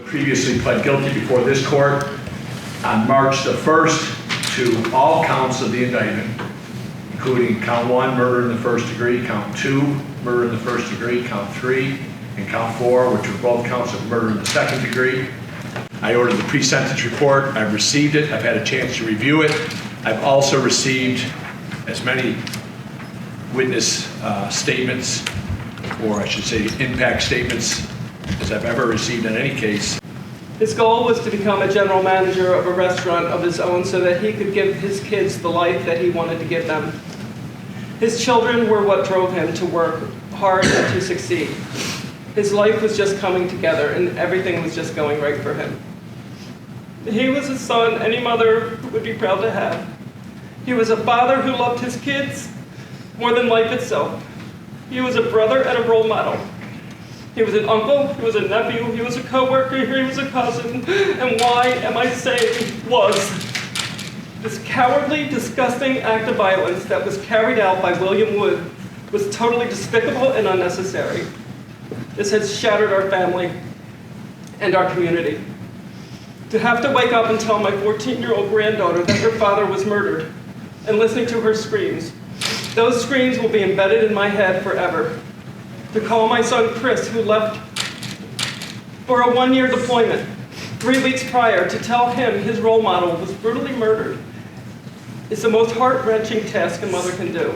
Previously pled guilty before this court on March the 1st to all counts of the indictment, including count 1, murder in the first degree, count 2, murder in the first degree, count 3, and count 4, which were both counts of murder in the second degree. I ordered the pre-sentence report. I've received it. I've had a chance to review it. I've also received as many witness statements, or I should say impact statements, as I've ever received in any case. His goal was to become a general manager of a restaurant of his own so that he could give his kids the life that he wanted to give them. His children were what drove him to work hard and to succeed. His life was just coming together and everything was just going right for him. He was a son any mother would be proud to have. He was a father who loved his kids more than life itself. He was a brother and a role model. He was an uncle, he was a nephew, he was a co-worker, he was a cousin, and why am I saying was? This cowardly, disgusting act of violence that was carried out by William Woods was totally despicable and unnecessary. This has shattered our family and our community. To have to wake up and tell my 14-year-old granddaughter that her father was murdered and listening to her screams, those screams will be embedded in my head forever. To call my son Chris, who left for a one-year deployment 3 weeks prior, to tell him his role model was brutally murdered is the most heart-wrenching task a mother can do.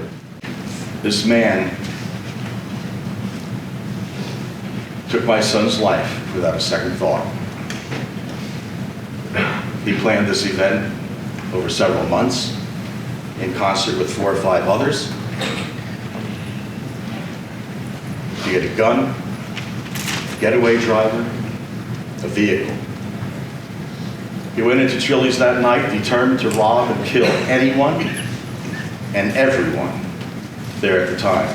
This man took my son's life without a second thought. He planned this event over several months in concert with 4 or 5 others. He had a gun, a getaway driver, a vehicle. He went into Chili's that night determined to rob and kill anyone and everyone there at the time.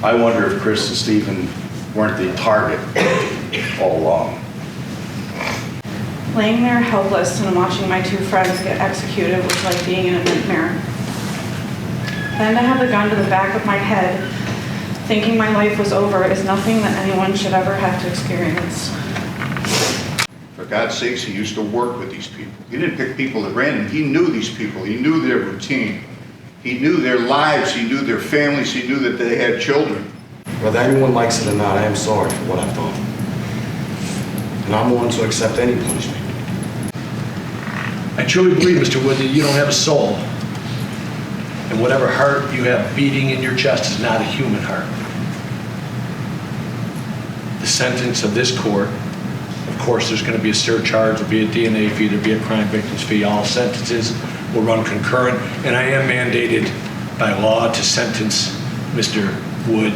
I wonder if Chris and Stephen weren't the target all along. Laying there helpless and watching my 2 friends get executed was like being in a nightmare. Then to have the gun to the back of my head, thinking my life was over, is nothing that anyone should ever have to experience. For God's sakes, he used to work with these people. He didn't pick people at random. He knew these people. He knew their routine. He knew their lives. He knew their families. He knew that they had children. Whether anyone likes it or not, I am sorry for what I've done. And I'm willing to accept any punishment. I truly believe, Mr. Wood, that you don't have a soul. And whatever heart you have beating in your chest is not a human heart. The sentence of this court, of course, there's going to be a surcharge, there'll be a DNA fee, there'll be a crime victims fee. All sentences will run concurrent, and I am mandated by law to sentence Mr. Wood.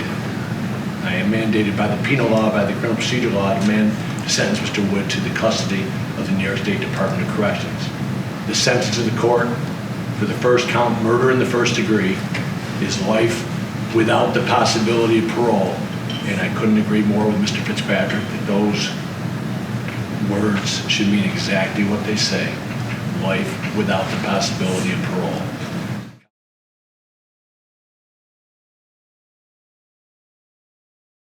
I am mandated by the penal law, by the criminal procedure law, to sentence Mr. Wood to the custody of the New York State Department of Corrections. The sentence of the court for the first count, murder in the first degree, is life without the possibility of parole. And I couldn't agree more with Mr. Fitzpatrick that those words should mean exactly what they say. Life without the possibility of parole.